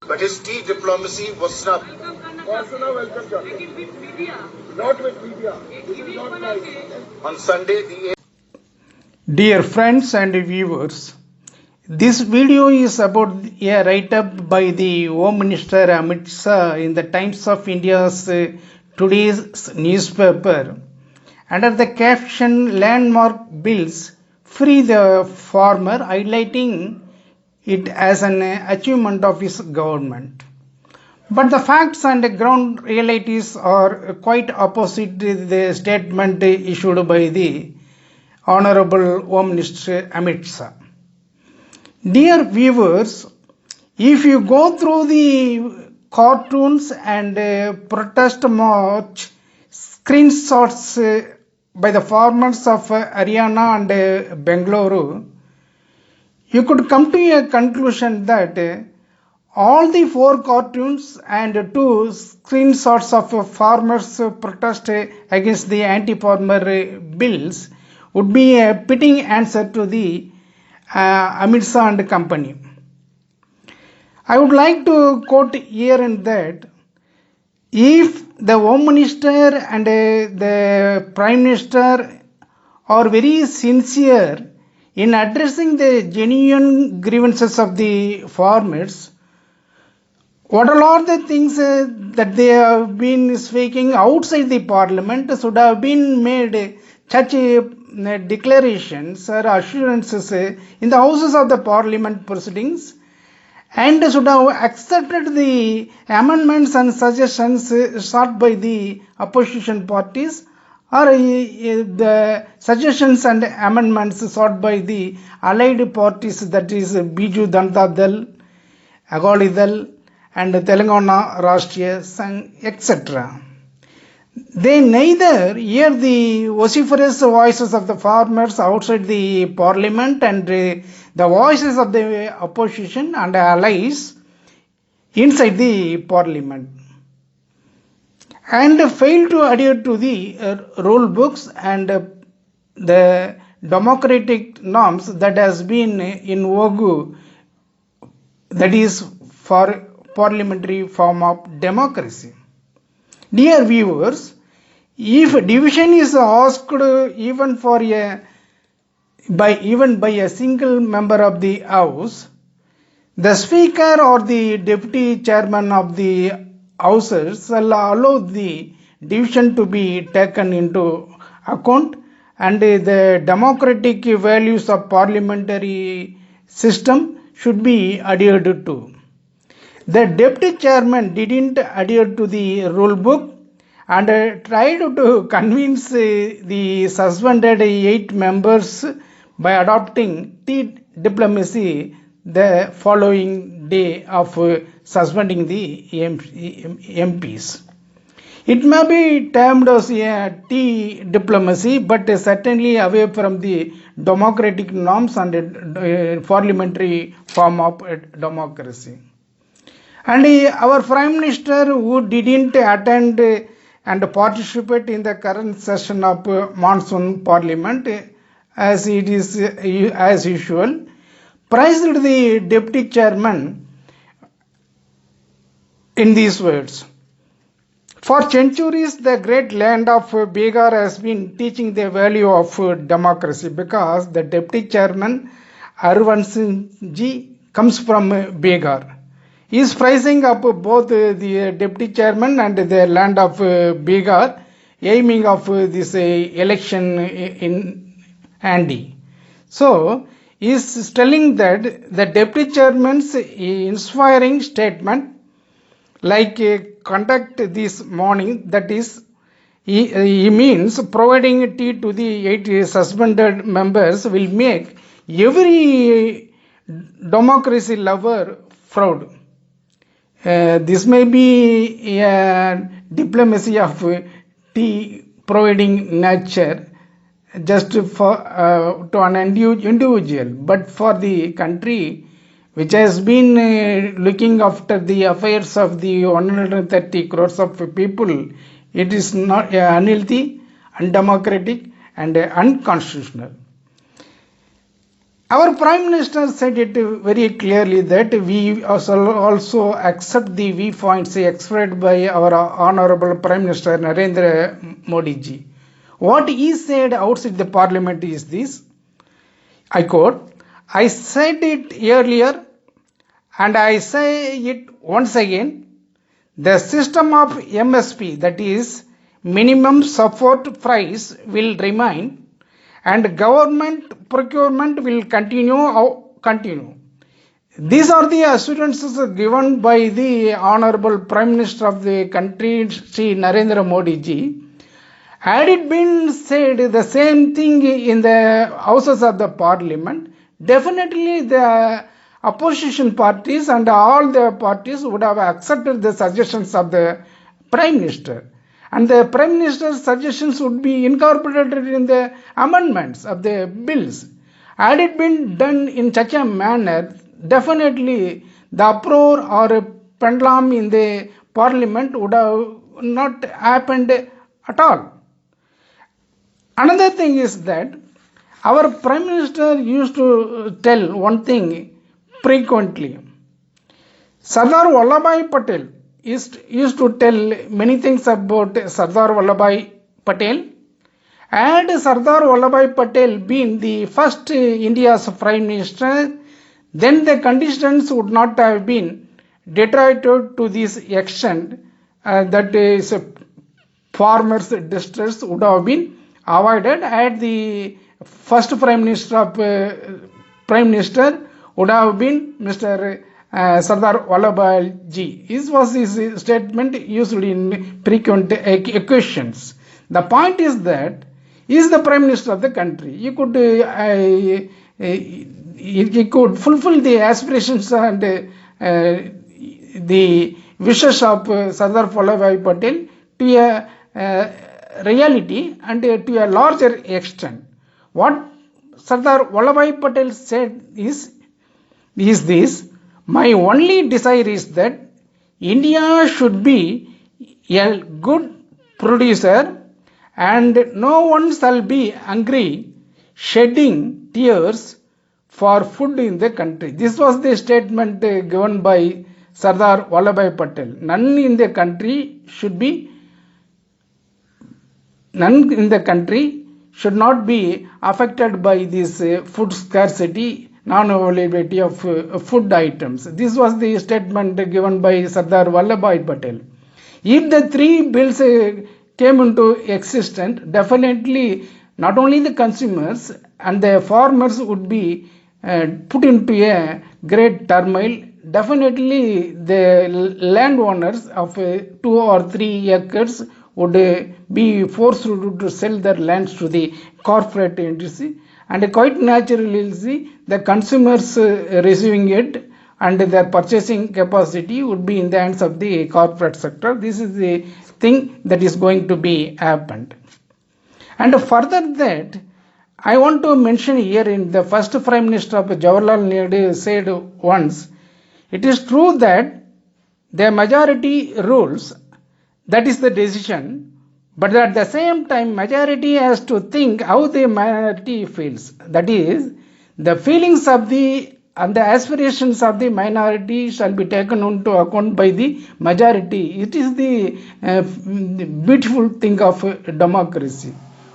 But his tea diplomacy was snubbed. Welcome, not with media. This is not nice. On Sunday, the Dear friends and viewers, this video is about a write-up by the Home Minister Amit Shah in the Times of India's today's newspaper under the caption Landmark Bills Free the Farmer, highlighting it as an achievement of his government. But the facts and ground realities are quite opposite the statement issued by the Honorable Home Minister Amit Shah. Dear viewers, if you go through the cartoons and protest march screenshots by the farmers of Haryana and Bengaluru, you could come to a conclusion that all the 4 cartoons and 2 screenshots of farmers protest against the anti-farmer bills would be a fitting answer to the Amit Shah and company. I would like to quote here and that if the Home Minister and the Prime Minister are very sincere in addressing the genuine grievances of the farmers, what are the things that they have been speaking outside the parliament should have been made such declarations or assurances in the houses of the parliament proceedings, and should have accepted the amendments and suggestions sought by the opposition parties, or the suggestions and amendments sought by the allied parties, that is Biju Janata Dal, Akali Dal and Telangana Rashtriya Sangh, etc. They neither hear the vociferous voices of the farmers outside the parliament and the voices of the opposition and allies inside the parliament, and fail to adhere to the rule books and the democratic norms that has been in vogue, that is for parliamentary form of democracy. Dear viewers, if division is asked even by a single member of the House, the Speaker or the Deputy Chairman of the Houses shall allow the division to be taken into account, and the democratic values of parliamentary system should be adhered to. The Deputy Chairman didn't adhere to the rule book and tried to convince the suspended 8 members by adopting tea diplomacy the following day of suspending the MPs. It may be termed as a tea diplomacy, but certainly away from the democratic norms and parliamentary form of democracy. And our Prime Minister, who didn't attend and participate in the current session of monsoon parliament as it is as usual, praised the Deputy Chairman in these words: "For centuries, the great land of Bihar has been teaching the value of democracy, because the Deputy Chairman Harvansh ji comes from Bihar. He is praising up both the Deputy Chairman and the land of Bihar, aiming of this election in handy. So, he is telling that the Deputy Chairman's inspiring statement, like conduct this morning, that is, he means providing tea to the 8 suspended members, will make every democracy lover proud. This may be a diplomacy of tea providing nature just for to an individual, but for the country which has been looking after the affairs of the 130 crores of people, it is not unhealthy, undemocratic and unconstitutional. Our Prime Minister said it very clearly that we also accept the viewpoints expressed by our Honorable Prime Minister Narendra Modi ji. What he said outside the Parliament is this, I quote, I said it earlier and I say it once again, the system of MSP, that is minimum support price, will remain and government procurement will continue. These are the assurances given by the Honorable Prime Minister of the country, Shri Narendra Modi ji. Had it been said the same thing in the houses of the Parliament, definitely the opposition parties and all the parties would have accepted the suggestions of the Prime Minister. And the Prime Minister's suggestions would be incorporated in the amendments of the bills. Had it been done in such a manner, definitely the uproar or pendulum in the Parliament would have not happened at all. Another thing is that our Prime Minister used to tell one thing frequently. Sardar Vallabhbhai Patel used to tell many things about Sardar Vallabhbhai Patel. Had Sardar Vallabhbhai Patel been the first India's Prime Minister, then the conditions would not have been deteriorated to this extent, that is farmers' distress would have been avoided had the first Prime Minister would have been Mr. Sardar Vallabhbhai ji. This was his statement used in frequent occasions. The point is that he is the Prime Minister of the country. He could fulfill the aspirations and the wishes of Sardar Vallabhbhai Patel to a reality and to a larger extent. What Sardar Vallabhbhai Patel said is this: my only desire is that India should be a good producer and no one shall be hungry, shedding tears for food in the country. This was the statement given by Sardar Vallabhbhai Patel. None in the country should not be affected by this food scarcity, non-availability of food items. This was the statement given by Sardar Vallabhbhai Patel. If the three bills came into existence, definitely not only the consumers and the farmers would be put into a great turmoil. Definitely the landowners of 2 or 3 acres would be forced to sell their lands to the corporate industry, and quite naturally the consumers receiving it and their purchasing capacity would be in the hands of the corporate sector. This is the thing that is going to be happened. And further that, I want to mention here in the first Prime Minister of Jawaharlal Nehru said once, it is true that the majority rules, that is the decision, but at the same time majority has to think how the minority feels. That is, the feelings of and the aspirations of the minority shall be taken into account by the majority. It is the beautiful thing of democracy.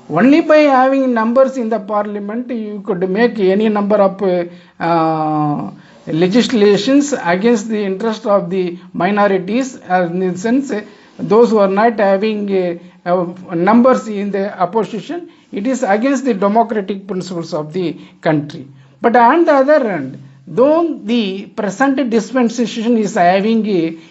Only by having numbers in the parliament you could make any number of legislations against the interest of the minorities, in the sense those who are not having numbers in the opposition. It is against the democratic principles of the country. But on the other hand, though the present dispensation is having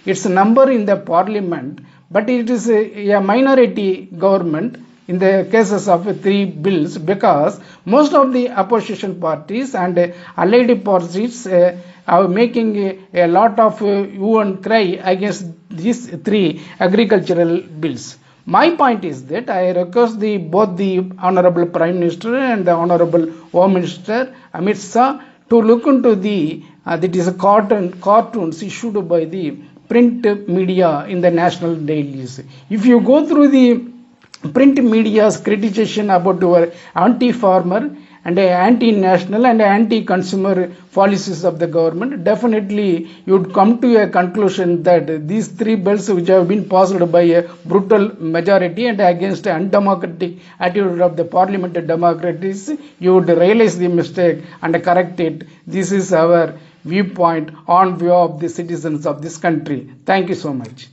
its number in the parliament, but it is a minority government in the cases of 3 bills, because most of the opposition parties and allied parties are making a lot of hue and cry against these 3 agricultural bills. My point is that I request both the Honorable Prime Minister and the Honorable Home Minister Amit Shah to look into that is cartoons issued by the print media in the national dailies. If you go through the print media's criticism about our anti-farmer and anti-national and anti-consumer policies of the government, definitely you would come to a conclusion that these three bills which have been passed by a brutal majority and against undemocratic attitude of the parliament democracies, you would realize the mistake and correct it. This is our viewpoint on view of the citizens of this country. Thank you so much.